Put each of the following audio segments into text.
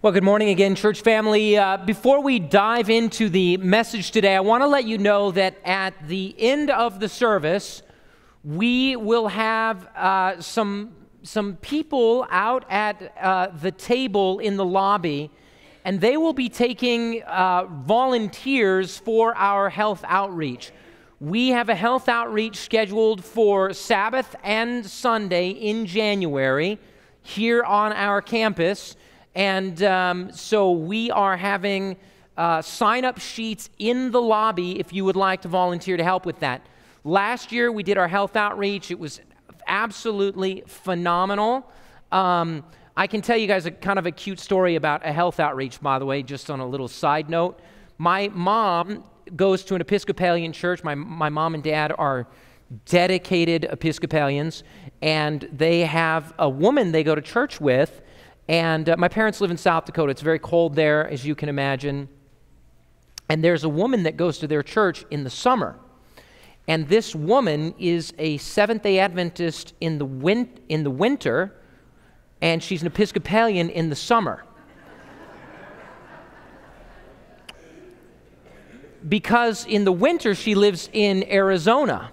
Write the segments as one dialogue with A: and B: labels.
A: Well, good morning again, church family. Before we dive into the message today, I want to let you know that at the end of the service, we will have some people out at the table in the lobby, and they will be taking volunteers for our health outreach. We have a health outreach scheduled for Sabbath and Sunday in January here on our campus. And so we are having sign-up sheets in the lobby if you would like to volunteer to help with that. Last year, we did our health outreach. It was absolutely phenomenal. I can tell you guys a kind of a cute story about a health outreach, by the way, just on a little side note. My mom goes to an Episcopalian church. My mom and dad are dedicated Episcopalians, and they have a woman they go to church with. And my parents live in South Dakota. It's very cold there, as you can imagine. And there's a woman that goes to their church in the summer. And this woman is a Seventh-day Adventist in the winter, and she's an Episcopalian in the summer. Because in the winter, she lives in Arizona.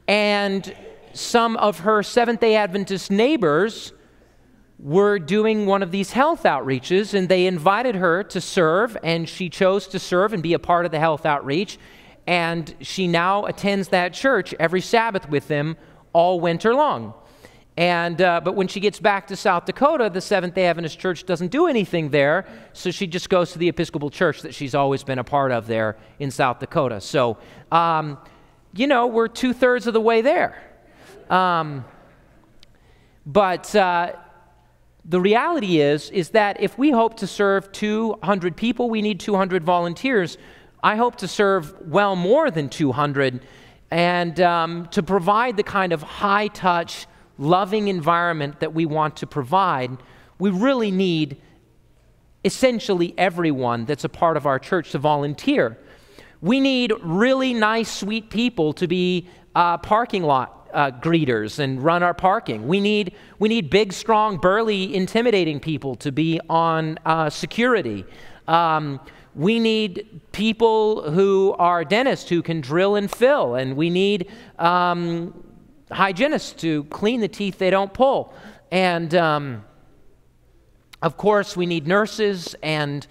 A: And some of her Seventh-day Adventist neighbors were doing one of these health outreaches, and they invited her to serve, and she chose to serve and be a part of the health outreach, and she now attends that church every Sabbath with them all winter long. And but when she gets back to South Dakota, the Seventh-day Adventist church doesn't do anything there, so she just goes to the Episcopal church that she's always been a part of there in South Dakota. So, you know, we're 2/3 of the way there. The reality is that if we hope to serve 200 people, we need 200 volunteers. I hope to serve well more than 200, and to provide the kind of high-touch, loving environment that we want to provide, we really need essentially everyone that's a part of our church to volunteer. We need really nice, sweet people to be parking lot greeters and run our parking. We need big, strong, burly, intimidating people to be on security. We need people who are dentists who can drill and fill, and we need hygienists to clean the teeth they don't pull. And of course, we need nurses, and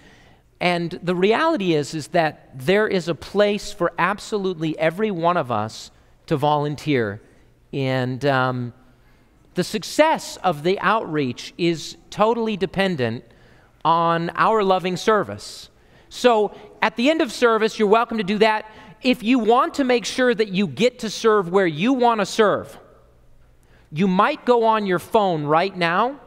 A: the reality is that there is a place for absolutely every one of us to volunteer. And the success of the outreach is totally dependent on our loving service. So at the end of service, you're welcome to do that. If you want to make sure that you get to serve where you want to serve, you might go on your phone right now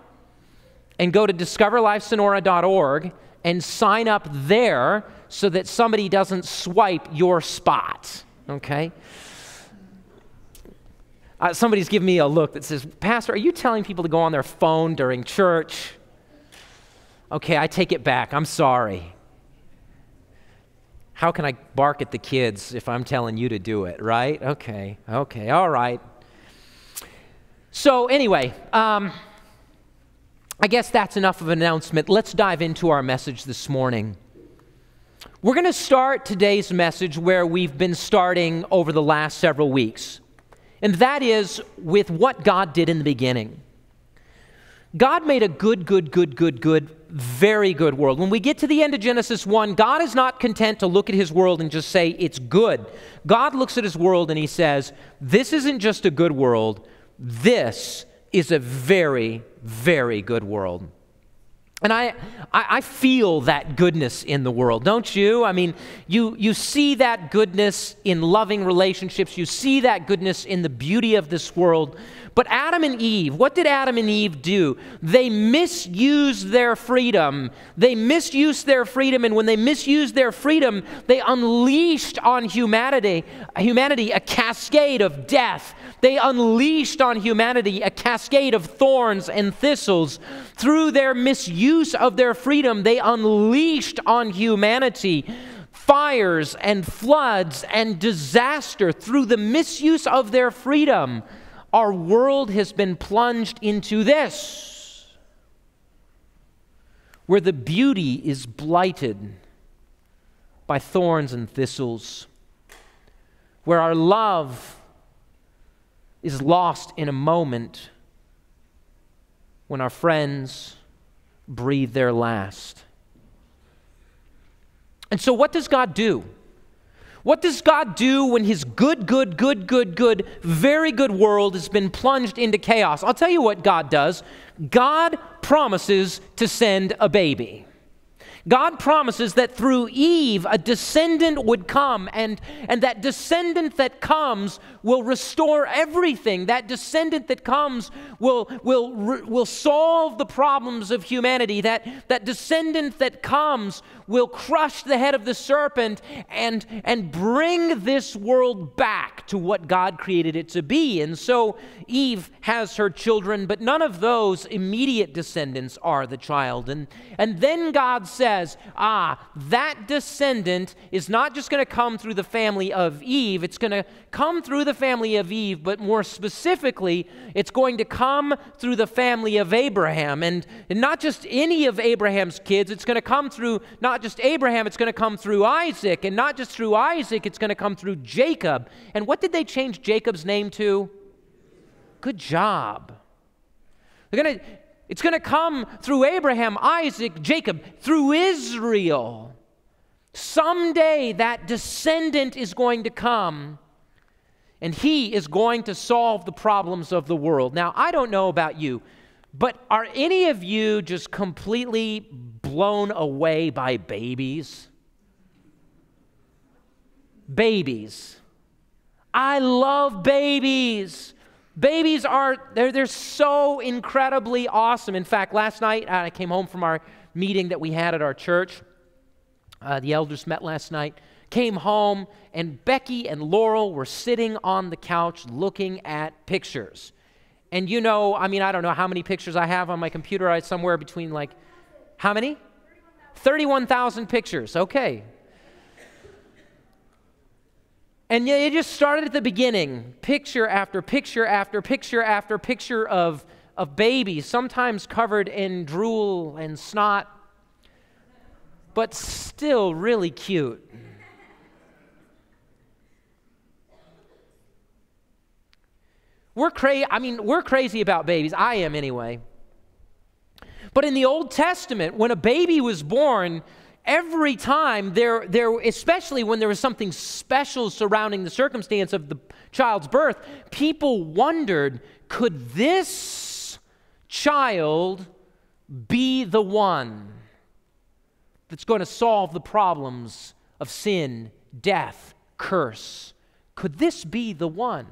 A: and go to discoverlifesonora.org and sign up there so that somebody doesn't swipe your spot, okay? Somebody's giving me a look that says, "Pastor, are you telling people to go on their phone during church?" Okay, I take it back. I'm sorry. How can I bark at the kids if I'm telling you to do it, right? Okay, all right. So anyway, I guess that's enough of an announcement. Let's dive into our message this morning. We're going to start today's message where we've been starting over the last several weeks. And that is with what God did in the beginning. God made a good, very good world. When we get to the end of Genesis 1, God is not content to look at his world and just say it's good. God looks at his world and he says, this isn't just a good world, this is a very, very good world. And I feel that goodness in the world, don't you? I mean, you see that goodness in loving relationships. You see that goodness in the beauty of this world. But Adam and Eve, what did Adam and Eve do? They misused their freedom. And when they misused their freedom, they unleashed on humanity a cascade of death. They unleashed on humanity a cascade of thorns and thistles. Through their misuse of their freedom, they unleashed on humanity fires and floods and disaster. Through the misuse of their freedom, our world has been plunged into this. where the beauty is blighted by thorns and thistles, where our love is lost in a moment when our friends breathe their last. And so what does God do? What does God do when his good, very good world has been plunged into chaos? I'll tell you what God does. God promises to send a baby. God promises that through Eve, a descendant would come, and that descendant that comes will restore everything. That descendant that comes will solve the problems of humanity. That descendant that comes will crush the head of the serpent and bring this world back to what God created it to be. And so Eve has her children, but none of those immediate descendants are the child. And then God says, that descendant is not just going to come through the family of Eve, it's going to come through the family of Eve, but more specifically, it's going to come through the family of Abraham. And not just any of Abraham's kids, it's going to come through not just Abraham, it's going to come through Isaac. And not just through Isaac, it's going to come through Jacob. And what did they change Jacob's name to? Good job. It's going to come through Abraham, Isaac, Jacob, through Israel. Someday that descendant is going to come, and he is going to solve the problems of the world. Now, I don't know about you, but are any of you just completely blown away by babies? Babies. I love babies. Babies they're so incredibly awesome. In fact, last night I came home from our meeting that we had at our church. The elders met last night. Came home, and Becky and Laurel were sitting on the couch looking at pictures. And I don't know how many pictures I have on my computer. I somewhere between how many? 31,000 pictures. Okay. And it just started at the beginning, picture after picture after picture after picture of babies, sometimes covered in drool and snot, but still really cute. We're crazy about babies. I am anyway. But in the Old Testament, when a baby was born, every time there, especially when there was something special surrounding the circumstance of the child's birth, people wondered, could this child be the one that's going to solve the problems of sin, death, curse? Could this be the one?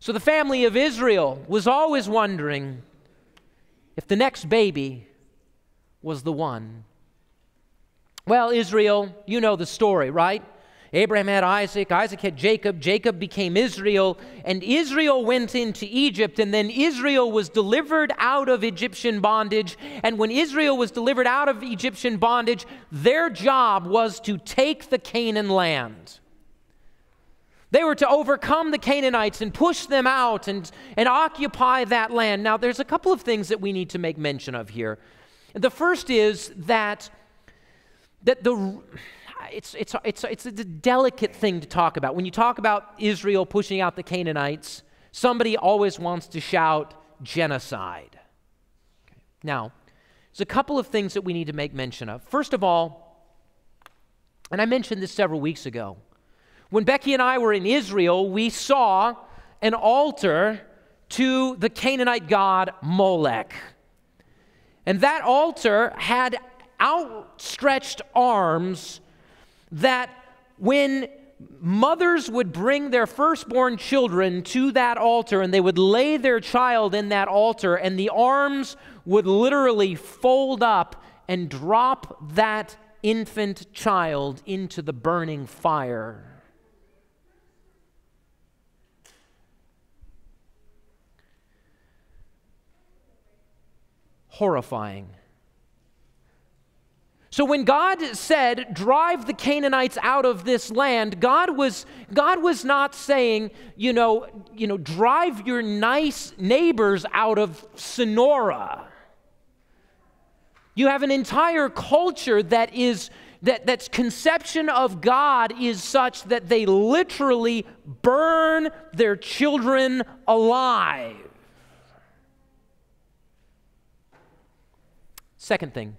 A: So the family of Israel was always wondering if the next baby was the one. Well, Israel, you know the story, right? Abraham had Isaac, Isaac had Jacob, Jacob became Israel, and Israel went into Egypt, and then Israel was delivered out of Egyptian bondage, and when Israel was delivered out of Egyptian bondage, their job was to take the Canaan land. They were to overcome the Canaanites and push them out and occupy that land. Now, there's a couple of things that we need to make mention of here. The first is that it's a delicate thing to talk about. When you talk about Israel pushing out the Canaanites, somebody always wants to shout genocide. Okay. Now, there's a couple of things that we need to make mention of. First of all, and I mentioned this several weeks ago, when Becky and I were in Israel, we saw an altar to the Canaanite god Molech. And that altar had outstretched arms that when mothers would bring their firstborn children to that altar and they would lay their child in that altar, and the arms would literally fold up and drop that infant child into the burning fire. Horrifying. So when God said, drive the Canaanites out of this land, God was not saying, drive your nice neighbors out of Sonora. You have an entire culture that's conception of God is such that they literally burn their children alive. Second thing,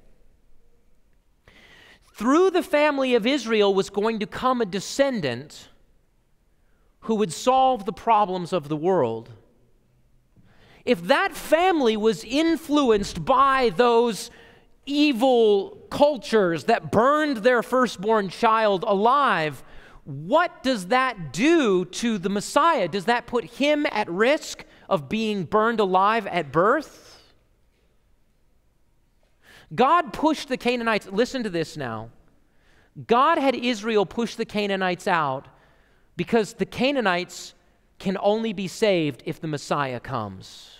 A: through the family of Israel was going to come a descendant who would solve the problems of the world. If that family was influenced by those evil cultures that burned their firstborn child alive, what does that do to the Messiah? Does that put him at risk of being burned alive at birth? God pushed the Canaanites, listen to this now. God had Israel push the Canaanites out because the Canaanites can only be saved if the Messiah comes.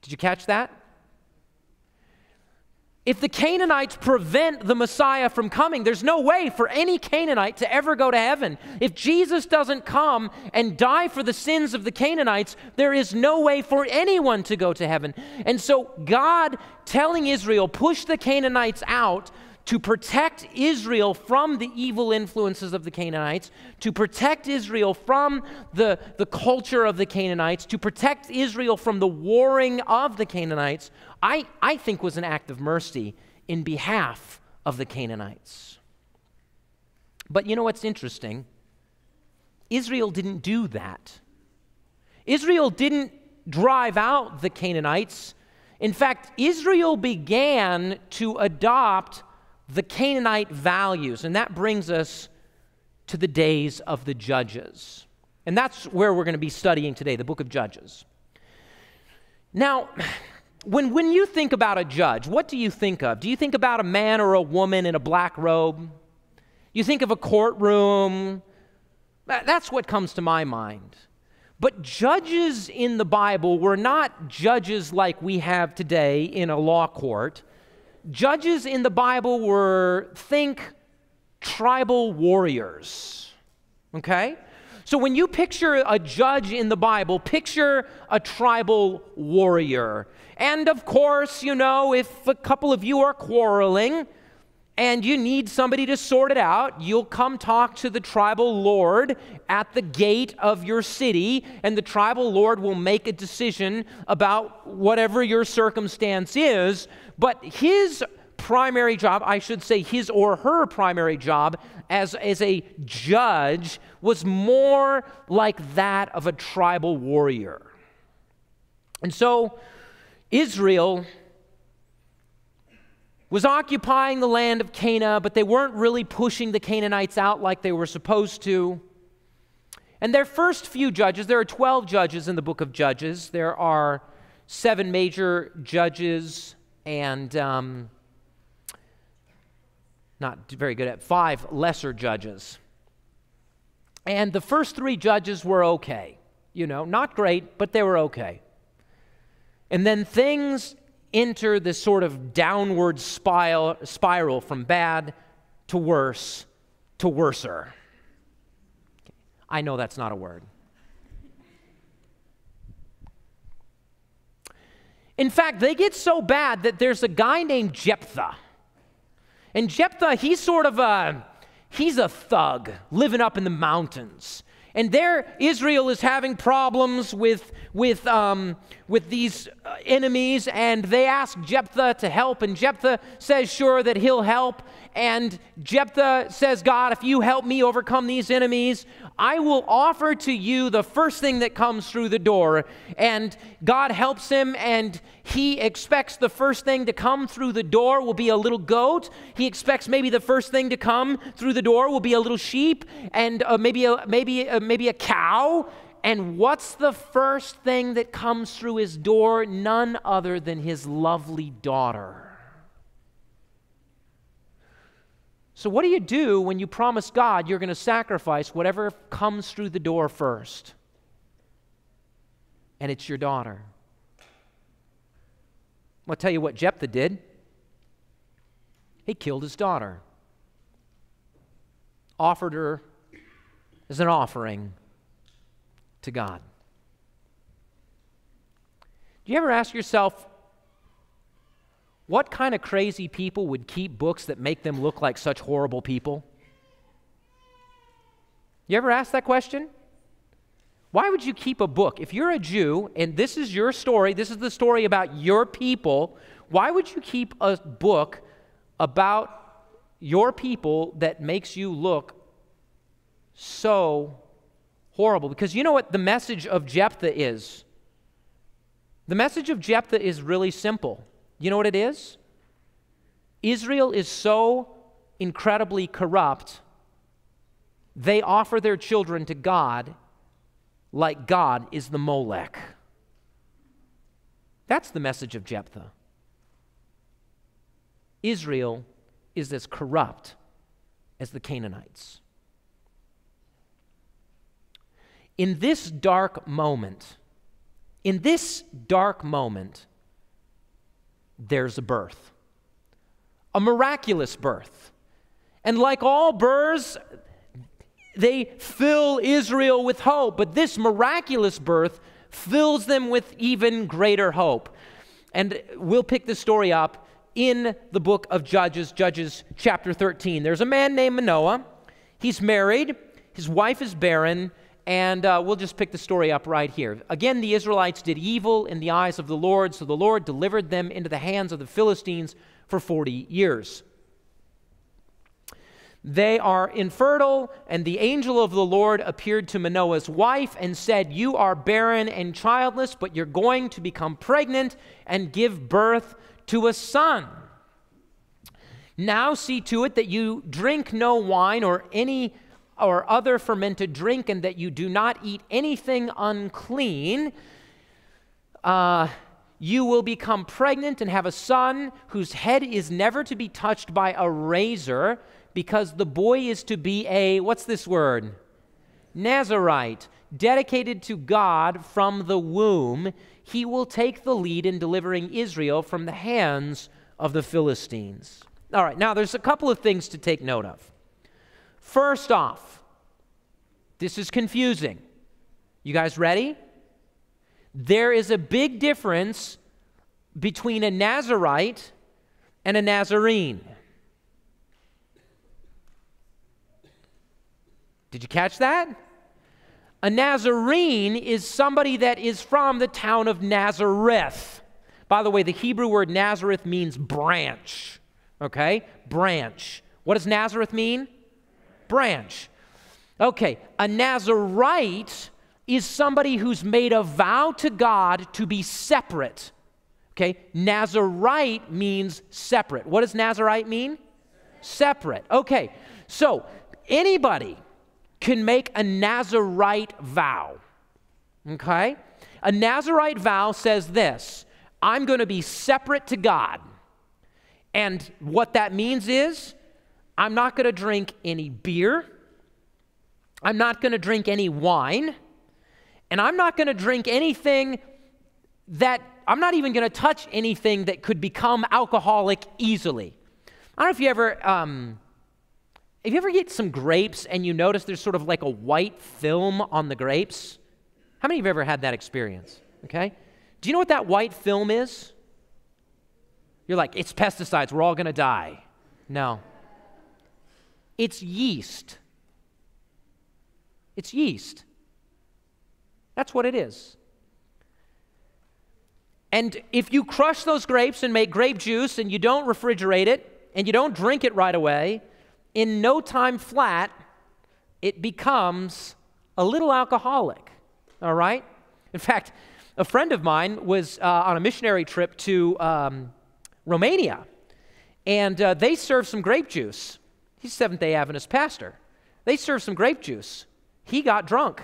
A: Did you catch that? If the Canaanites prevent the Messiah from coming, there's no way for any Canaanite to ever go to heaven. If Jesus doesn't come and die for the sins of the Canaanites, there is no way for anyone to go to heaven. And so God telling Israel, push the Canaanites out to protect Israel from the evil influences of the Canaanites, to protect Israel from the culture of the Canaanites, to protect Israel from the warring of the Canaanites, I think was an act of mercy in behalf of the Canaanites. But you know what's interesting? Israel didn't do that. Israel didn't drive out the Canaanites. In fact, Israel began to adopt the Canaanite values, and that brings us to the days of the Judges. And that's where we're going to be studying today, the book of Judges. Now, when you think about a judge, what do you think of? Do you think about a man or a woman in a black robe? You think of a courtroom? That's what comes to my mind. But judges in the Bible were not judges like we have today in a law court. Judges in the Bible were, think, tribal warriors, okay? So when you picture a judge in the Bible, picture a tribal warrior. And of course, you know, if a couple of you are quarreling and you need somebody to sort it out, you'll come talk to the tribal lord at the gate of your city, and the tribal lord will make a decision about whatever your circumstance is. But his primary job, I should say his or her primary job as a judge, was more like that of a tribal warrior. And so Israel was occupying the land of Canaan, but they weren't really pushing the Canaanites out like they were supposed to. And their first few judges, there are 12 judges in the book of Judges. There are 7 major judges and not very good at 5 lesser judges. And the first 3 judges were okay. You know, not great, but they were okay. And then things enter this sort of downward spiral from bad to worse to worser. I know that's not a word. In fact, they get so bad that there's a guy named Jephthah. And Jephthah, he's a thug living up in the mountains. And there, Israel is having problems with these enemies, and they ask Jephthah to help, and Jephthah says, sure, that he'll help. And Jephthah says, God, if you help me overcome these enemies, I will offer to you the first thing that comes through the door. And God helps him, and he expects the first thing to come through the door will be a little goat. He expects maybe the first thing to come through the door will be a little sheep, and maybe a cow. And what's the first thing that comes through his door? None other than his lovely daughter. So what do you do when you promise God you're going to sacrifice whatever comes through the door first? And it's your daughter. I'll tell you what Jephthah did. He killed his daughter. Offered her as an offering to God. Do you ever ask yourself, What kind of crazy people would keep books that make them look like such horrible people? You ever ask that question? Why would you keep a book? If you're a Jew, and this is your story, this is the story about your people, why would you keep a book about your people that makes you look so horrible? Because you know what the message of Jephthah is? The message of Jephthah is really simple. You know what it is? Israel is so incredibly corrupt, they offer their children to God like God is the Molech. That's the message of Jephthah. Israel is as corrupt as the Canaanites. In this dark moment, there's a birth, a miraculous birth. And like all births, they fill Israel with hope, but this miraculous birth fills them with even greater hope. And we'll pick this story up in the book of Judges, Judges chapter 13. There's a man named Manoah. He's married. His wife is barren. And we'll just pick the story up right here. Again, the Israelites did evil in the eyes of the Lord, so the Lord delivered them into the hands of the Philistines for 40 years. They are infertile, and the angel of the Lord appeared to Manoah's wife and said, "You are barren and childless, but you're going to become pregnant and give birth to a son. Now see to it that you drink no wine or other fermented drink, and that you do not eat anything unclean. You will become pregnant and have a son whose head is never to be touched by a razor, because the boy is to be a," what's this word? Nazarite, dedicated to God from the womb. He will take the lead in delivering Israel from the hands of the Philistines. All right, now there's a couple of things to take note of. First off, this is confusing. You guys ready? There is a big difference between a Nazarite and a Nazarene. Did you catch that? A Nazarene is somebody that is from the town of Nazareth. By the way, the Hebrew word Nazareth means branch. Okay? Branch. What does Nazareth mean? Branch. Okay, a Nazarite is somebody who's made a vow to God to be separate. Okay, Nazarite means separate. What does Nazarite mean? Separate. Okay, so anybody can make a Nazarite vow. Okay? A Nazarite vow says this: I'm going to be separate to God. And what that means is, I'm not going to drink any beer, I'm not going to drink any wine, and I'm not going to drink anything that, I'm not even going to touch anything that could become alcoholic easily. I don't know if you ever get some grapes and you notice there's sort of like a white film on the grapes? How many of you have ever had that experience? Okay? Do you know what that white film is? You're like, it's pesticides, we're all going to die. No. It's yeast. It's yeast. That's what it is. And if you crush those grapes and make grape juice and you don't refrigerate it and you don't drink it right away, in no time flat, it becomes a little alcoholic. All right? In fact, a friend of mine was on a missionary trip to Romania, and they served some grape juice. He's a Seventh-day Adventist pastor. They served some grape juice. He got drunk.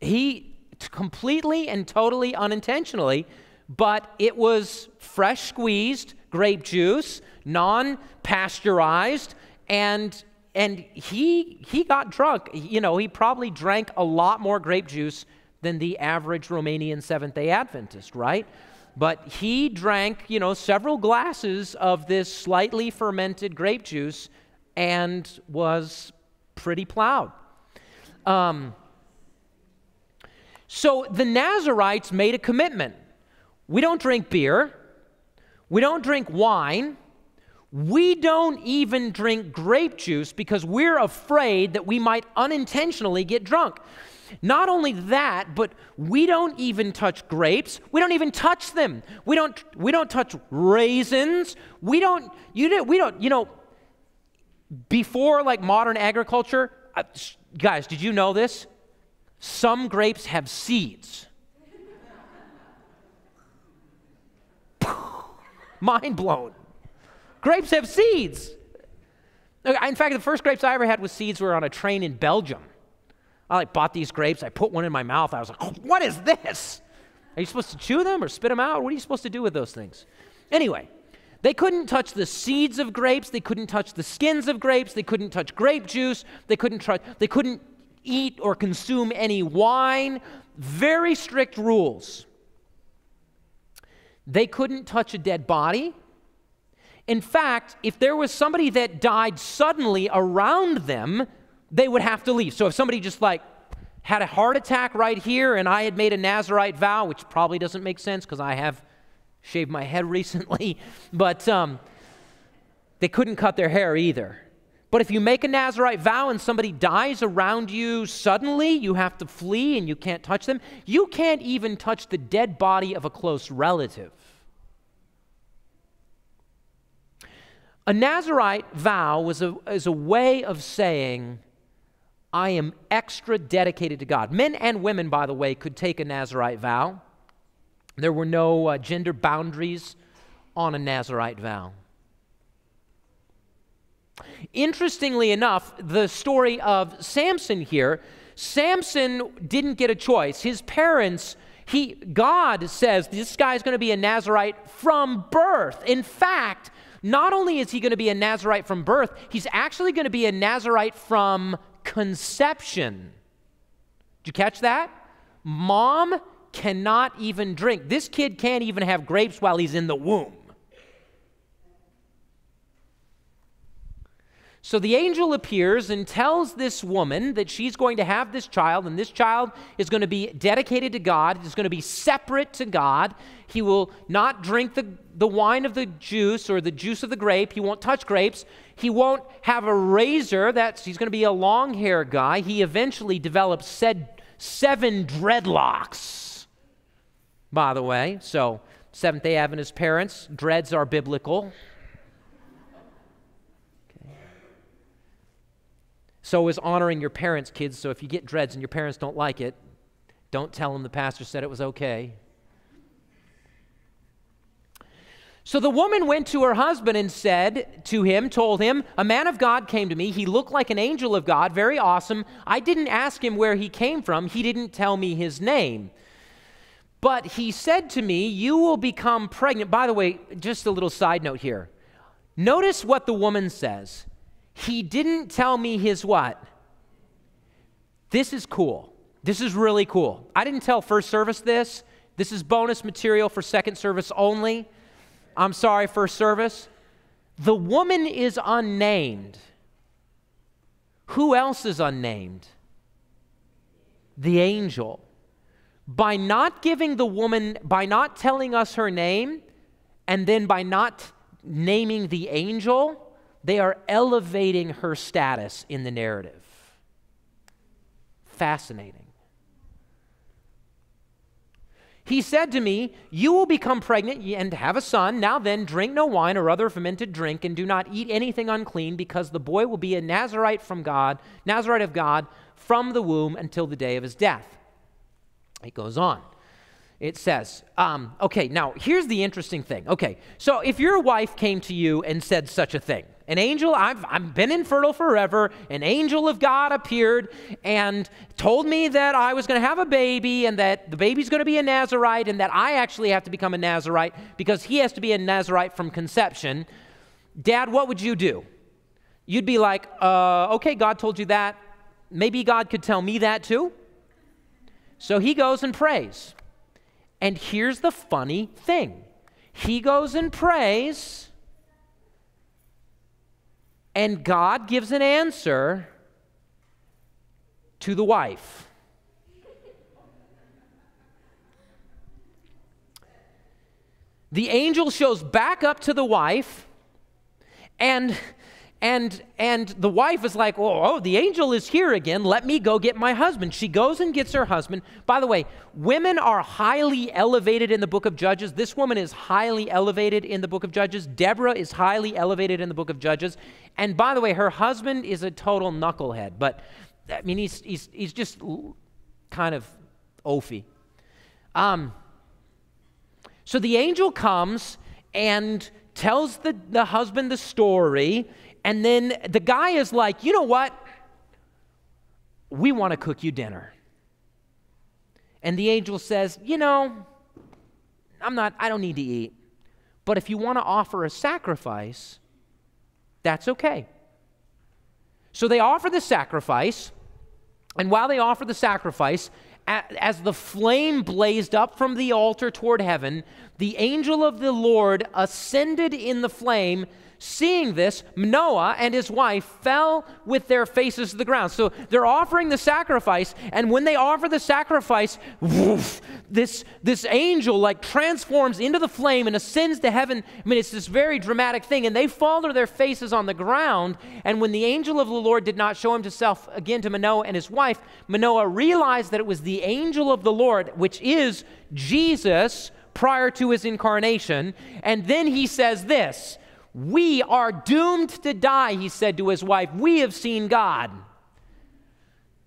A: He completely and totally unintentionally, but it was fresh squeezed grape juice, non-pasteurized, and he got drunk. You know, he probably drank a lot more grape juice than the average Romanian Seventh-day Adventist, right? But he drank, several glasses of this slightly fermented grape juice and was pretty plowed. So the Nazarites made a commitment. We don't drink beer. We don't drink wine. We don't even drink grape juice because we're afraid that we might unintentionally get drunk. Not only that, but we don't even touch grapes. We don't even touch them. We don't touch raisins. Before like modern agriculture, guys, did you know this? Some grapes have seeds. Mind blown. Grapes have seeds. In fact, the first grapes I ever had with seeds were on a train in Belgium. I bought these grapes. I put one in my mouth. I was like, oh, what is this? Are you supposed to chew them or spit them out? What are you supposed to do with those things? Anyway, they couldn't touch the seeds of grapes. They couldn't touch the skins of grapes. They couldn't touch grape juice. They couldn't eat or consume any wine. Very strict rules. They couldn't touch a dead body. In fact, if there was somebody that died suddenly around them, they would have to leave. So if somebody just had a heart attack right here and I had made a Nazirite vow, which probably doesn't make sense because I have shaved my head recently, but they couldn't cut their hair either. But if you make a Nazirite vow and somebody dies around you suddenly, you have to flee and you can't touch them. You can't even touch the dead body of a close relative. A Nazirite vow is a way of saying, I am extra dedicated to God. Men and women, by the way, could take a Nazirite vow. There were no gender boundaries on a Nazirite vow. Interestingly enough, the story of Samson here, Samson didn't get a choice. His parents, God says this guy's going to be a Nazirite from birth. In fact, not only is he going to be a Nazirite from birth, he's actually going to be a Nazirite from conception. Did you catch that? Mom cannot even drink. This kid can't even have grapes while he's in the womb. So the angel appears and tells this woman that she's going to have this child, and this child is going to be dedicated to God. It's going to be separate to God. He will not drink the wine of the juice or the juice of the grape. He won't touch grapes. He won't have a razor. He's going to be a long hair guy. He eventually develops 7 dreadlocks, by the way. So Seventh-day Adventist parents, dreads are biblical. So is honoring your parents, kids. So if you get dreads and your parents don't like it, don't tell them the pastor said it was okay. So the woman went to her husband and told him, a man of God came to me. He looked like an angel of God, very awesome. I didn't ask him where he came from. He didn't tell me his name. But he said to me, you will become pregnant. By the way, just a little side note here. Notice what the woman says. He didn't tell me his what? This is cool. This is really cool. I didn't tell first service this. This is bonus material for second service only. I'm sorry, first service. The woman is unnamed. Who else is unnamed? The angel. By not giving the woman, by not telling us her name, and then by not naming the angel, they are elevating her status in the narrative. Fascinating. He said to me, you will become pregnant and have a son. Now then, drink no wine or other fermented drink, and do not eat anything unclean, because the boy will be a Nazirite from God, Nazirite of God, from the womb until the day of his death. It goes on. It says, okay, now here's the interesting thing. Okay, so if your wife came to you and said such a thing, an angel, I've been infertile forever, an angel of God appeared and told me that I was going to have a baby and that the baby's going to be a Nazirite and that I actually have to become a Nazirite because he has to be a Nazirite from conception. Dad, what would you do? You'd be like, okay, God told you that. Maybe God could tell me that too. So he goes and prays. And here's the funny thing. He goes and prays, and God gives an answer to the wife. The angel shows back up to the wife, and the wife is like, oh, the angel is here again. Let me go get my husband. She goes and gets her husband. By the way, women are highly elevated in the book of Judges. This woman is highly elevated in the book of Judges. Deborah is highly elevated in the book of Judges. And by the way, her husband is a total knucklehead. But, I mean, he's just kind of oafy. So the angel comes and tells the husband the story. And then the guy is like, you know what? We want to cook you dinner. And the angel says, you know, I don't need to eat. But if you want to offer a sacrifice, that's okay. So they offer the sacrifice. And while they offer the sacrifice, as the flame blazed up from the altar toward heaven, the angel of the Lord ascended in the flame. Seeing this, Manoah and his wife fell with their faces to the ground. So they're offering the sacrifice, and when they offer the sacrifice, woof, this angel like transforms into the flame and ascends to heaven. I mean, it's this very dramatic thing, and they fall to their faces on the ground. And when the angel of the Lord did not show himself again to Manoah and his wife, Manoah realized that it was the angel of the Lord, which is Jesus prior to his incarnation. And then he says this, "We are doomed to die," he said to his wife. "We have seen God."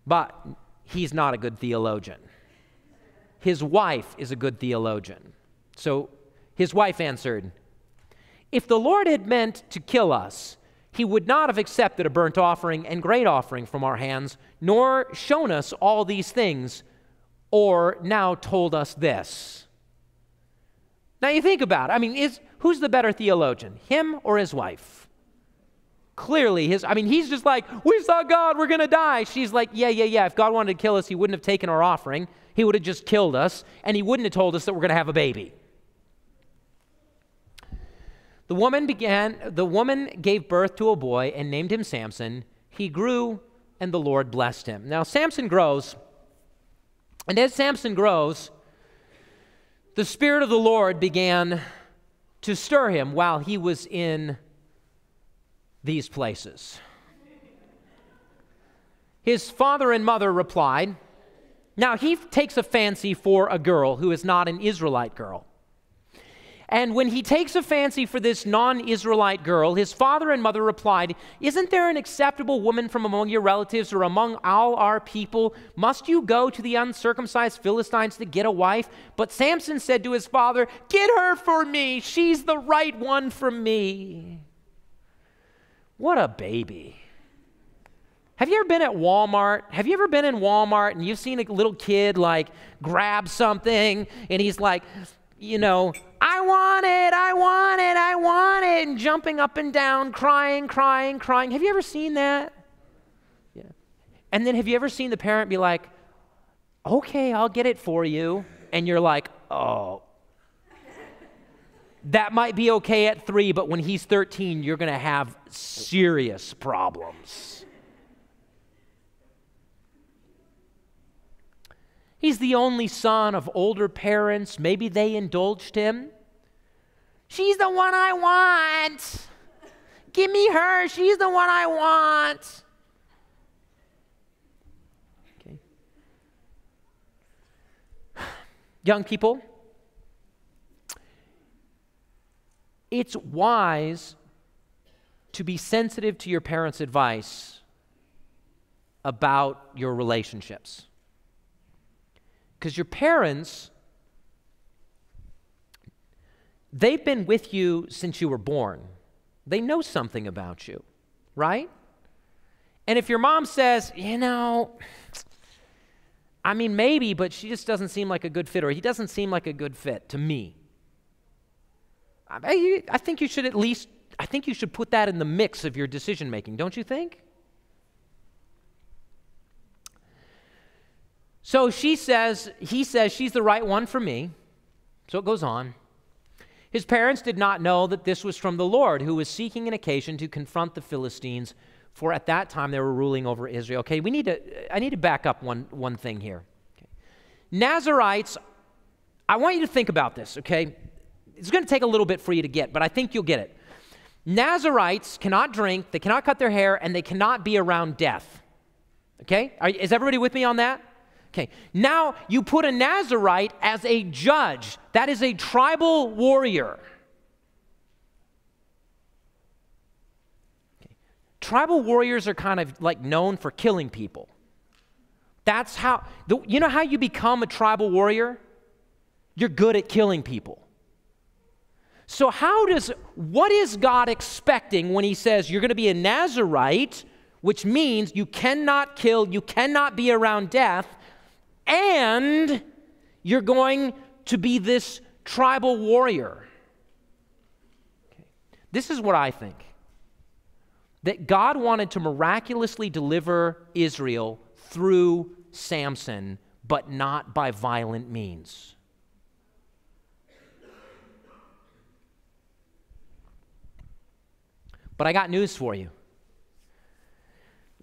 A: But he's not a good theologian. His wife is a good theologian. So his wife answered, "If the Lord had meant to kill us, he would not have accepted a burnt offering and grain offering from our hands, nor shown us all these things, or now told us this." Now you think about it. I mean, who's the better theologian, him or his wife? Clearly he's just like, "We saw God, we're going to die." She's like, yeah. If God wanted to kill us, he wouldn't have taken our offering. He would have just killed us, and he wouldn't have told us that we're going to have a baby. The woman gave birth to a boy and named him Samson. He grew, and the Lord blessed him. Now Samson grows, and as Samson grows, the Spirit of the Lord began to stir him while he was in these places. His father and mother replied. Now, he takes a fancy for a girl who is not an Israelite girl. And when he takes a fancy for this non-Israelite girl, his father and mother replied, "Isn't there an acceptable woman from among your relatives or among all our people? Must you go to the uncircumcised Philistines to get a wife?" But Samson said to his father, "Get her for me. She's the right one for me." What a baby. Have you ever been at Walmart? Have you ever been in Walmart and you've seen a little kid like grab something and he's like, you know, "I want it," and jumping up and down, crying. Have you ever seen that? Yeah. And then have you ever seen the parent be like, "Okay, I'll get it for you," and you're like, "Oh, that might be okay at 3, but when he's 13, you're going to have serious problems." He's the only son of older parents. Maybe they indulged him. "She's the one I want. Give me her. She's the one I want." Okay. Young people, it's wise to be sensitive to your parents' advice about your relationships. Because your parents, they've been with you since you were born. They know something about you, right? And if your mom says, maybe, but she just doesn't seem like a good fit, or he doesn't seem like a good fit to me, I think you should put that in the mix of your decision making, don't you think? So he says she's the right one for me. So it goes on. His parents did not know that this was from the Lord, who was seeking an occasion to confront the Philistines, for at that time they were ruling over Israel. Okay, I need to back up one thing here. Okay. Nazarites, I want you to think about this, okay? it's going to take a little bit for you to get, but I think you'll get it. Nazirites cannot drink, they cannot cut their hair, and they cannot be around death. Okay? Is everybody with me on that? Okay. Now, you put a Nazirite as a judge. That is a tribal warrior. Okay. Tribal warriors are kind of like known for killing people. That's how, you know how you become a tribal warrior? You're good at killing people. So what is God expecting when he says you're going to be a Nazirite, which means you cannot kill, you cannot be around death, and you're going to be this tribal warrior? Okay. This is what I think. That God wanted to miraculously deliver Israel through Samson, but not by violent means. But I got news for you.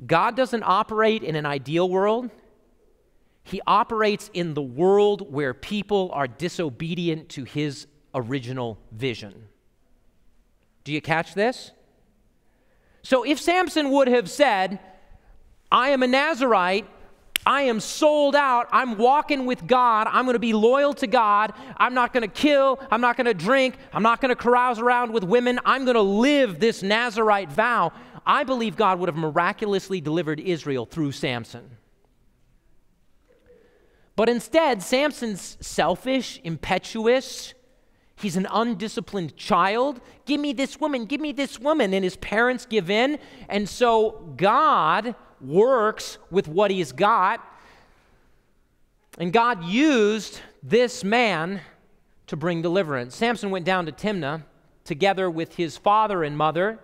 A: God doesn't operate in an ideal world. He operates in the world where people are disobedient to his original vision. Do you catch this? So if Samson would have said, I am a Nazirite, I am sold out, I'm walking with God, I'm going to be loyal to God, I'm not going to kill, I'm not going to drink, I'm not going to carouse around with women, I'm going to live this Nazirite vow, I believe God would have miraculously delivered Israel through Samson. But instead, Samson's selfish, impetuous, he's an undisciplined child. Give me this woman, and his parents give in, and so God works with what he's got, and God used this man to bring deliverance. Samson went down to Timnah together with his father and mother,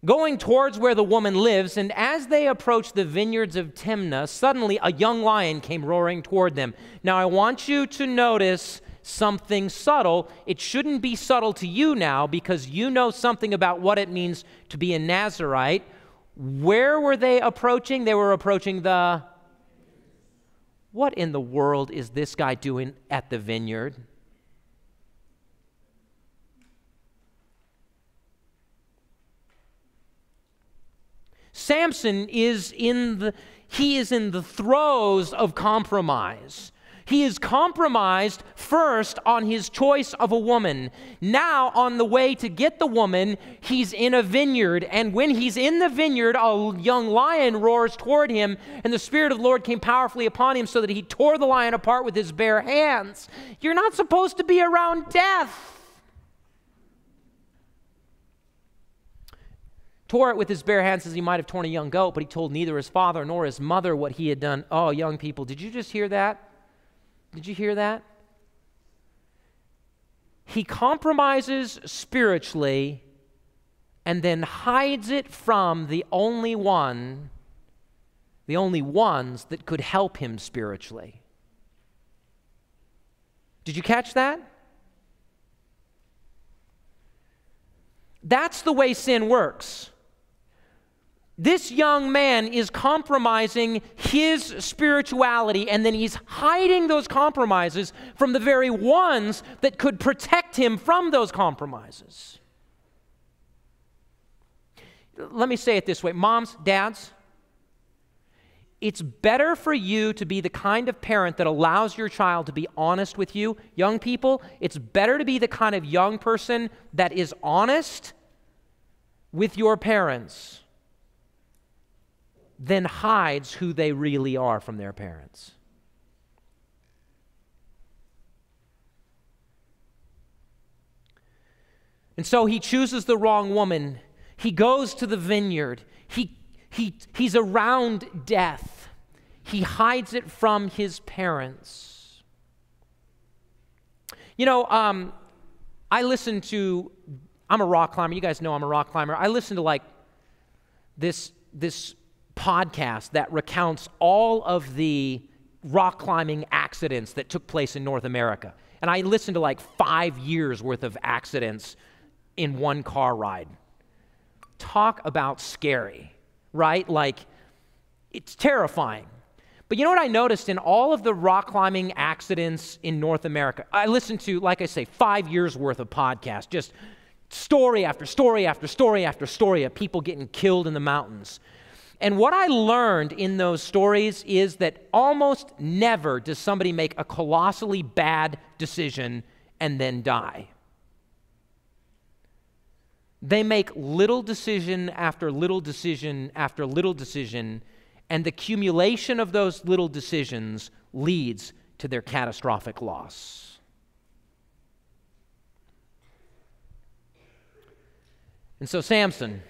A: going towards where the woman lives, and as they approached the vineyards of Timnah, suddenly a young lion came roaring toward them. Now I want you to notice something subtle. It shouldn't be subtle to you now because you know something about what it means to be a Nazirite. Where were they approaching? They were approaching the... What in the world is this guy doing at the vineyard? Samson is in the throes of compromise. He is compromised first on his choice of a woman. Now, on the way to get the woman, he's in a vineyard. And when he's in the vineyard, a young lion roars toward him, and the Spirit of the Lord came powerfully upon him so that he tore the lion apart with his bare hands. You're not supposed to be around death. Tore it with his bare hands as he might have torn a young goat, but he told neither his father nor his mother what he had done. Oh, young people, did you just hear that? Did you hear that? He compromises spiritually and then hides it from the only ones that could help him spiritually. Did you catch that? That's the way sin works. This young man is compromising his spirituality, and then he's hiding those compromises from the very ones that could protect him from those compromises. Let me say it this way, moms, dads, it's better for you to be the kind of parent that allows your child to be honest with you. Young people, it's better to be the kind of young person that is honest with your parents than hides who they really are from their parents. And so he chooses the wrong woman. He goes to the vineyard. He's around death. He hides it from his parents. You know, I'm a rock climber. You guys know I'm a rock climber. I listen to like this podcast that recounts all of the rock climbing accidents that took place in North America. And I listened to like 5 years worth of accidents in one car ride. Talk about scary, right? Like, it's terrifying. But you know what I noticed in all of the rock climbing accidents in North America? I listened to, like I say, 5 years worth of podcasts, just story after story after story after story of people getting killed in the mountains. And what I learned in those stories is that almost never does somebody make a colossally bad decision and then die. They make little decision after little decision after little decision, and the accumulation of those little decisions leads to their catastrophic loss. And so Samson,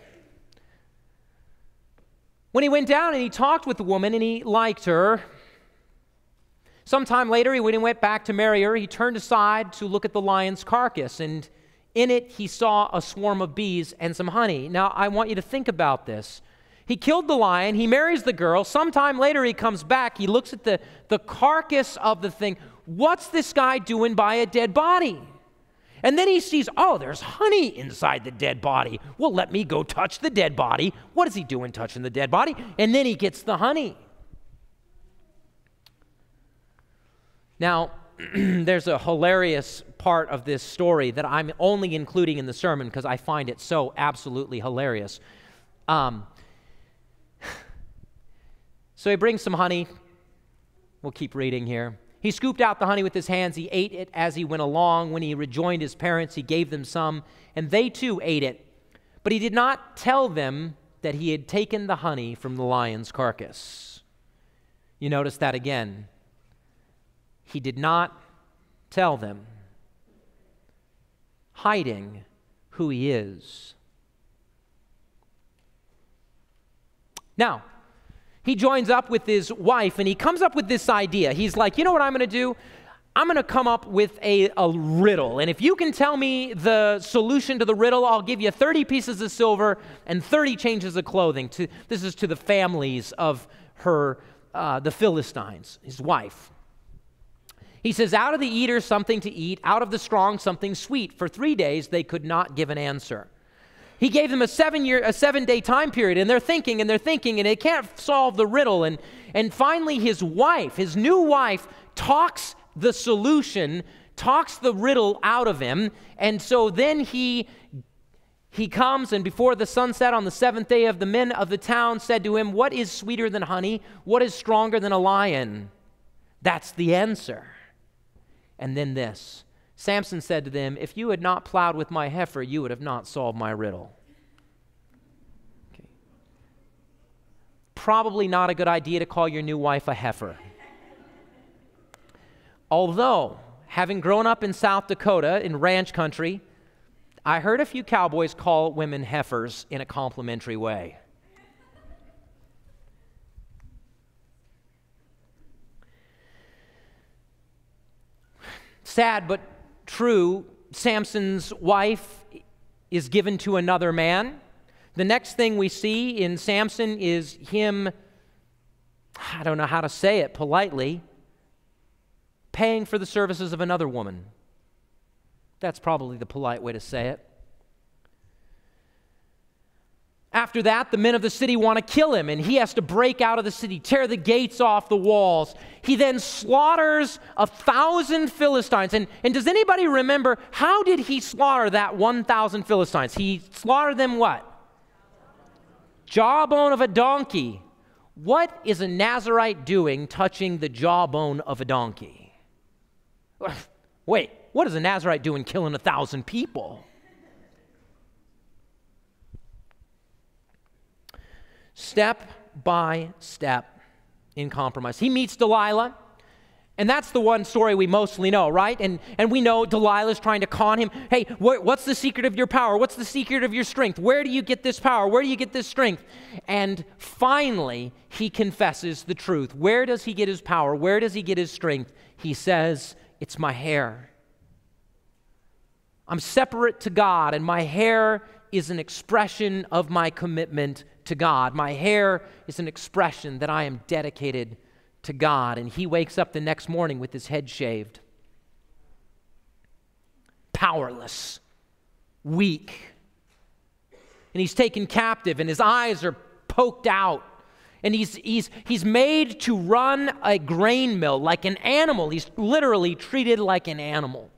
A: when he went down and he talked with the woman and he liked her, sometime later, when he went back to marry her, he turned aside to look at the lion's carcass, and in it he saw a swarm of bees and some honey. Now, I want you to think about this. He killed the lion, he marries the girl, sometime later he comes back, he looks at the carcass of the thing. What's this guy doing by a dead body? And then he sees, oh, there's honey inside the dead body. Well, let me go touch the dead body. What is he doing touching the dead body? And then he gets the honey. Now, there's a hilarious part of this story that I'm only including in the sermon because I find it so absolutely hilarious. So he brings some honey. We'll keep reading here. He scooped out the honey with his hands. He ate it as he went along. When he rejoined his parents, he gave them some, and they too ate it. But he did not tell them that he had taken the honey from the lion's carcass. You notice that again. He did not tell them, hiding who he is. Now, he joins up with his wife, and he comes up with this idea. He's like, you know what I'm going to do? I'm going to come up with a riddle, and if you can tell me the solution to the riddle, I'll give you 30 pieces of silver and 30 changes of clothing. This is to the families of the Philistines, his wife. He says, out of the eater something to eat, out of the strong something sweet. For 3 days they could not give an answer. He gave them a 7-day time period, and they're thinking, and they can't solve the riddle. And finally his wife, his new wife, talks the solution, talks the riddle out of him. And so then he comes, and before the sun set on the 7th day, the men of the town said to him, what is sweeter than honey? What is stronger than a lion? That's the answer. And then this. Samson said to them, if you had not plowed with my heifer, you would have not solved my riddle. Okay. Probably not a good idea to call your new wife a heifer. Although, having grown up in South Dakota, in ranch country, I heard a few cowboys call women heifers in a complimentary way. Sad but true, Samson's wife is given to another man. The next thing we see in Samson is him, I don't know how to say it politely, paying for the services of another woman. That's probably the polite way to say it. After that, the men of the city want to kill him, and he has to break out of the city, tear the gates off the walls. He then slaughters 1,000 Philistines. And does anybody remember, how did he slaughter that 1,000 Philistines? He slaughtered them what? Jawbone of a donkey. What is a Nazirite doing touching the jawbone of a donkey? Wait, what is a Nazirite doing killing 1,000 people? Step by step in compromise. He meets Delilah, and that's the one story we mostly know, right? And we know Delilah's trying to con him. Hey, what's the secret of your power? What's the secret of your strength? Where do you get this power? Where do you get this strength? And finally, he confesses the truth. Where does he get his power? Where does he get his strength? He says, it's my hair. I'm separate to God, and my hair is an expression of my commitment to God. My hair is an expression that I am dedicated to God. And he wakes up the next morning with his head shaved. Powerless. Weak. And he's taken captive, and his eyes are poked out. And he's made to run a grain mill like an animal. He's literally treated like an animal.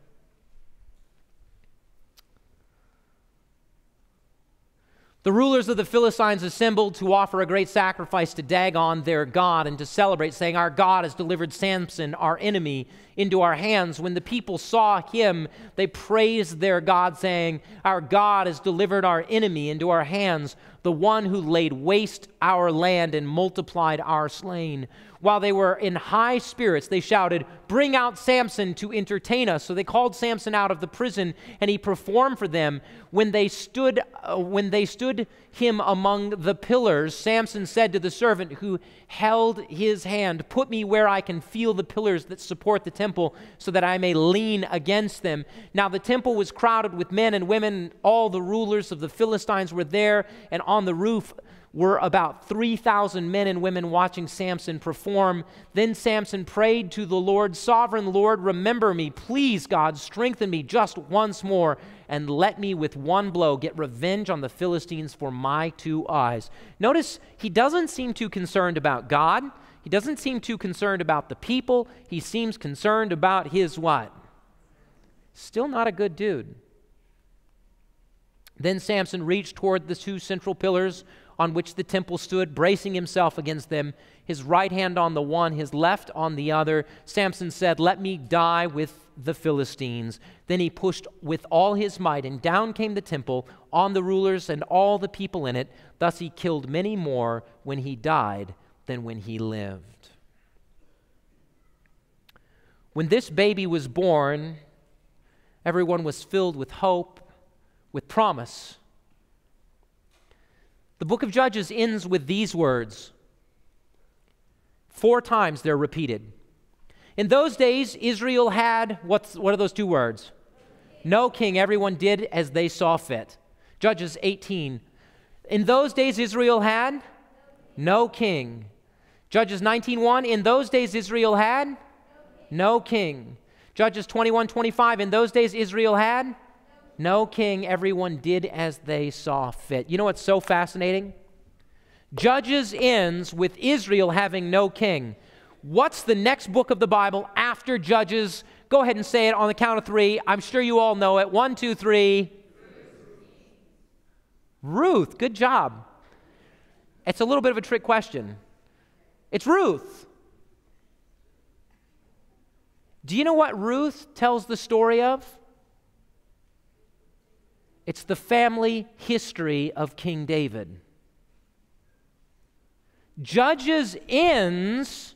A: The rulers of the Philistines assembled to offer a great sacrifice to Dagon, their god, and to celebrate, saying, "Our God has delivered Samson, our enemy, into our hands." When the people saw him, they praised their God, saying, "Our God has delivered our enemy into our hands, the one who laid waste our land and multiplied our slain." While they were in high spirits, they shouted, "Bring out Samson to entertain us." So they called Samson out of the prison, and he performed for them. When they stood him among the pillars, Samson said to the servant who held his hand, "Put me where I can feel the pillars that support the temple, so that I may lean against them." Now the temple was crowded with men and women. All the rulers of the Philistines were there, and on the roof were about 3,000 men and women watching Samson perform. Then Samson prayed to the Lord, "Sovereign Lord, remember me. Please, God, strengthen me just once more, and let me with one blow get revenge on the Philistines for my 2 eyes." Notice he doesn't seem too concerned about God. He doesn't seem too concerned about the people. He seems concerned about his what? Still not a good dude. Then Samson reached toward the 2 central pillars on which the temple stood, bracing himself against them, his right hand on the one, his left on the other. Samson said, "Let me die with the Philistines." Then he pushed with all his might, and down came the temple on the rulers and all the people in it. Thus he killed many more when he died than when he lived. When this baby was born, everyone was filled with hope, with promise. The book of Judges ends with these words. 4 times they're repeated. In those days, Israel had, what are those 2 words? No king. Everyone did as they saw fit. Judges 18. In those days, Israel had no king. Judges 19:1. In those days, Israel had no king. Judges 21:25. In those days, Israel had no king. Everyone did as they saw fit. You know what's so fascinating? Judges ends with Israel having no king. What's the next book of the Bible after Judges? Go ahead and say it on the count of 3. I'm sure you all know it. 1, 2, 3. Ruth. Good job. It's a little bit of a trick question. It's Ruth. Do you know what Ruth tells the story of? It's the family history of King David. Judges ends,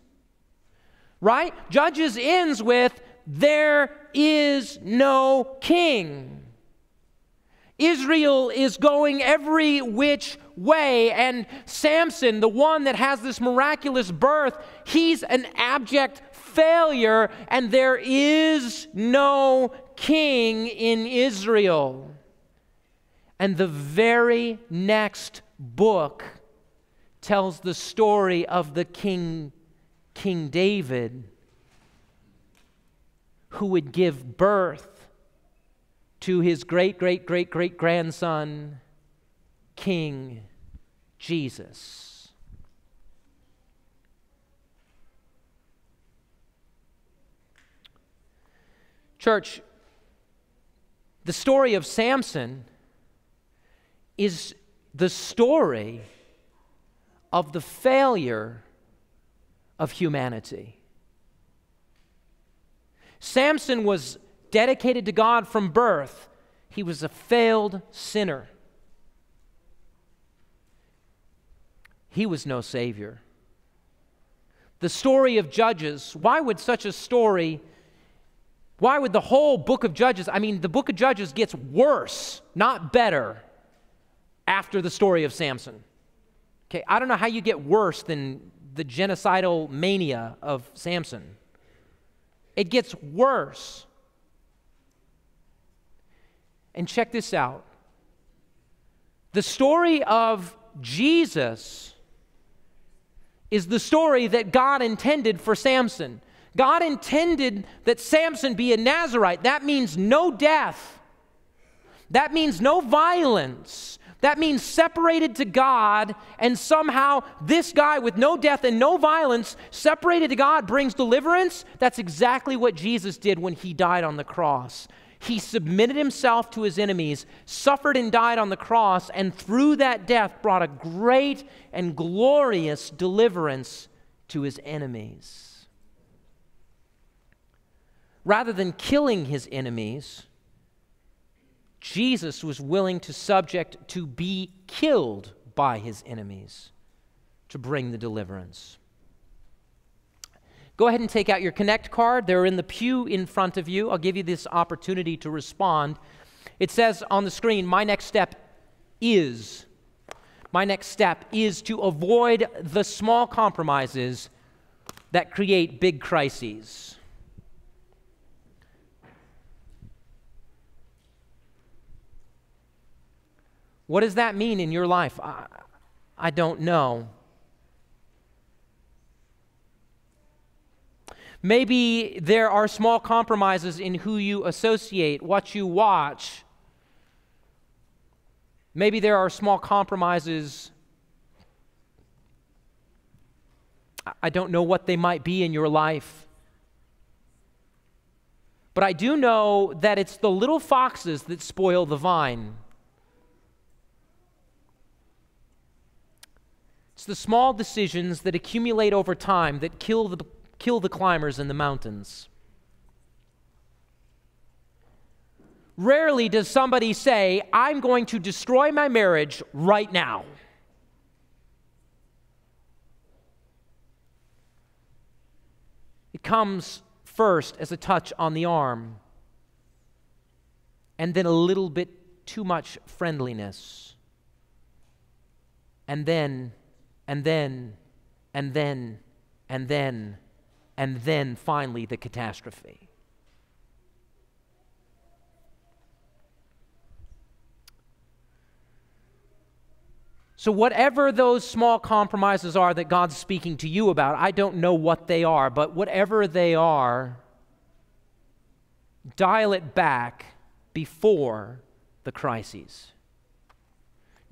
A: right? Judges ends with, there is no king. Israel is going every which way, and Samson, the one that has this miraculous birth, he's an abject failure, and there is no king in Israel. And the very next book tells the story of the King David, who would give birth to his great-great-great-great-grandson, King Jesus. Church, the story of Samson is the story of the failure of humanity. Samson was dedicated to God from birth. He was a failed sinner. He was no savior. The story of Judges, why would the whole book of Judges, the book of Judges gets worse, not better, after the story of Samson. Okay, I don't know how you get worse than the genocidal mania of Samson. It gets worse. And check this out. The story of Jesus is the story that God intended for Samson. God intended that Samson be a Nazirite. That means no death. That means no violence. That means separated to God, and somehow this guy with no death and no violence, separated to God, brings deliverance. That's exactly what Jesus did when he died on the cross. He submitted himself to his enemies, suffered and died on the cross, and through that death brought a great and glorious deliverance to his enemies. Rather than killing his enemies, Jesus was willing to subject to be killed by his enemies to bring the deliverance. Go ahead and take out your Connect card. They're in the pew in front of you. I'll give you this opportunity to respond. It says on the screen, my next step is to avoid the small compromises that create big crises. What does that mean in your life? I don't know. Maybe there are small compromises in who you associate, what you watch. Maybe there are small compromises. I don't know what they might be in your life. But I do know that it's the little foxes that spoil the vine. It's the small decisions that accumulate over time that kill the climbers in the mountains. Rarely does somebody say, I'm going to destroy my marriage right now. It comes first as a touch on the arm, and then a little bit too much friendliness, and then finally the catastrophe. So whatever those small compromises are that God's speaking to you about, I don't know what they are, but whatever they are, dial it back before the crises.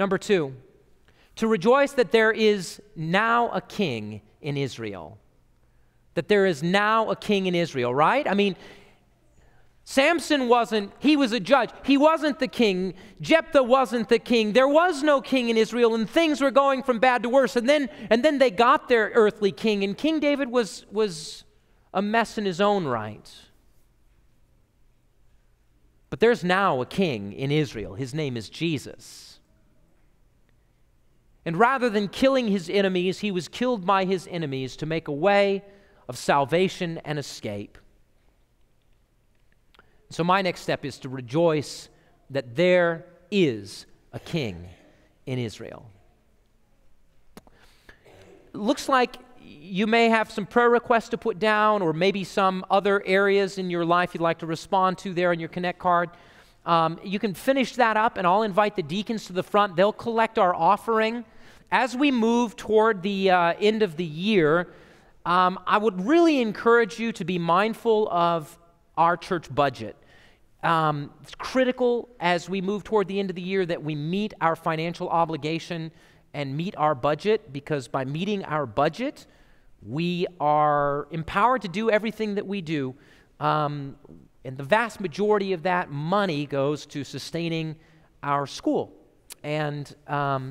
A: Number 2, to rejoice that there is now a king in Israel. That there is now a king in Israel, right? I mean, Samson he was a judge. He wasn't the king. Jephthah wasn't the king. There was no king in Israel, and things were going from bad to worse. And then they got their earthly king, and King David was a mess in his own right. But there's now a king in Israel. His name is Jesus. And rather than killing his enemies, he was killed by his enemies to make a way of salvation and escape. So my next step is to rejoice that there is a king in Israel. Looks like you may have some prayer requests to put down, or maybe some other areas in your life you'd like to respond to there on your Connect card. You can finish that up, and I'll invite the deacons to the front. They'll collect our offering. As we move toward the end of the year, I would really encourage you to be mindful of our church budget. It's critical as we move toward the end of the year that we meet our financial obligation and meet our budget, because by meeting our budget, we are empowered to do everything that we do. And the vast majority of that money goes to sustaining our school. And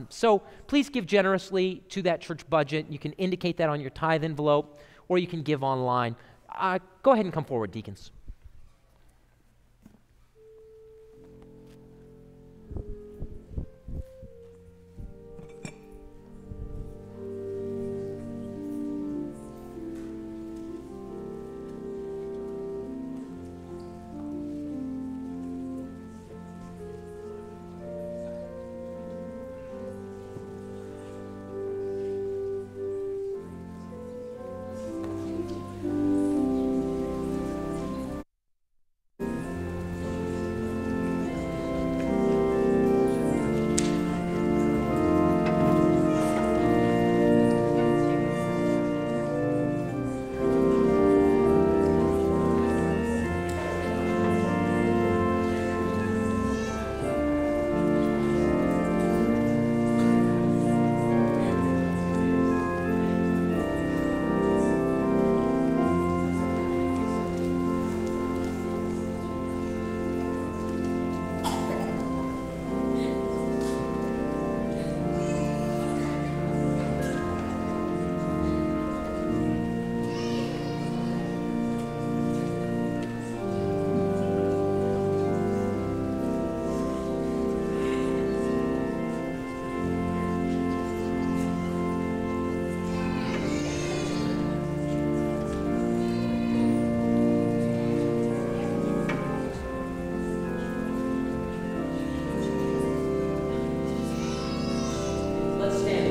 A: so please give generously to that church budget. You can indicate that on your tithe envelope, or you can give online. Go ahead and come forward, deacons.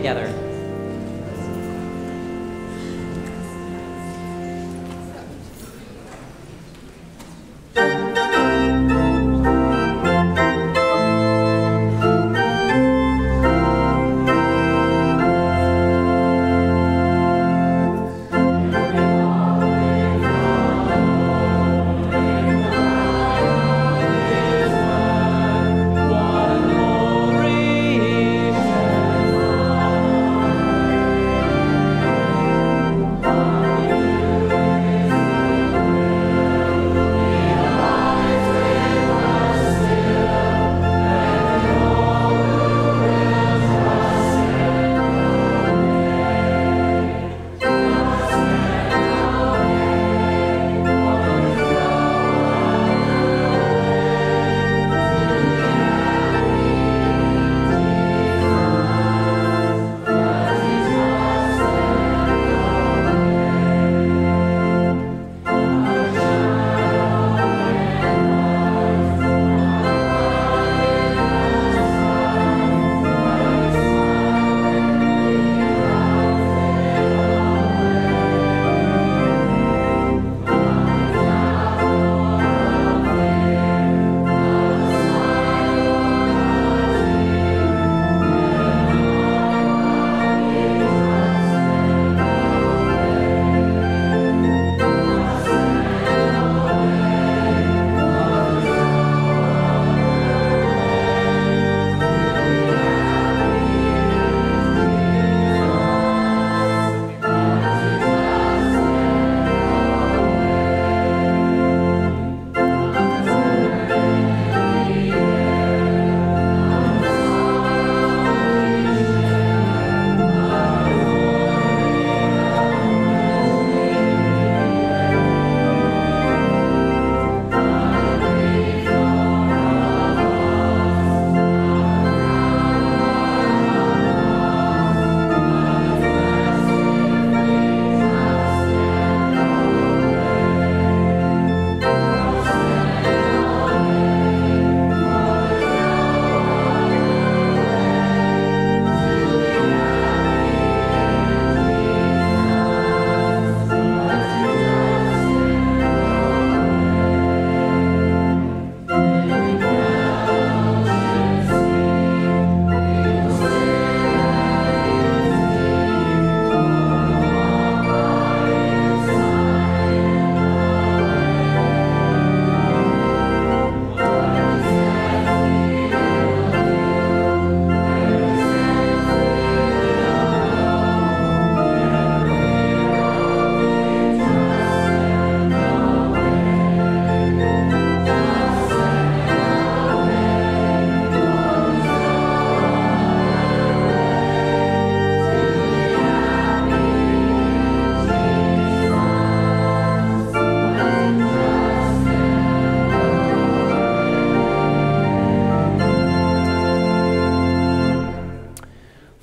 A: together.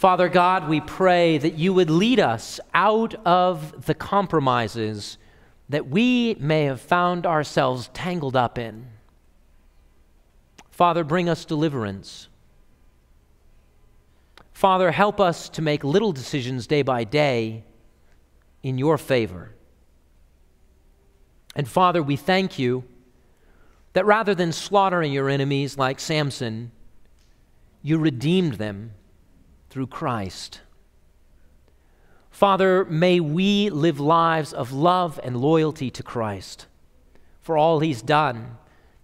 A: Father God, we pray that you would lead us out of the compromises that we may have found ourselves tangled up in. Father, bring us deliverance. Father, help us to make little decisions day by day in your favor. And Father, we thank you that rather than slaughtering your enemies like Samson, you redeemed them through Christ. Father, may we live lives of love and loyalty to Christ for all he's done.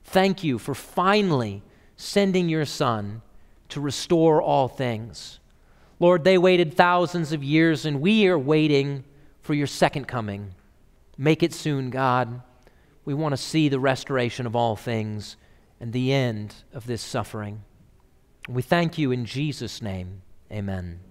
A: Thank you for finally sending your Son to restore all things. Lord, they waited thousands of years, and we are waiting for your second coming. Make it soon, God. We want to see the restoration of all things and the end of this suffering. We thank you in Jesus' name. Amen.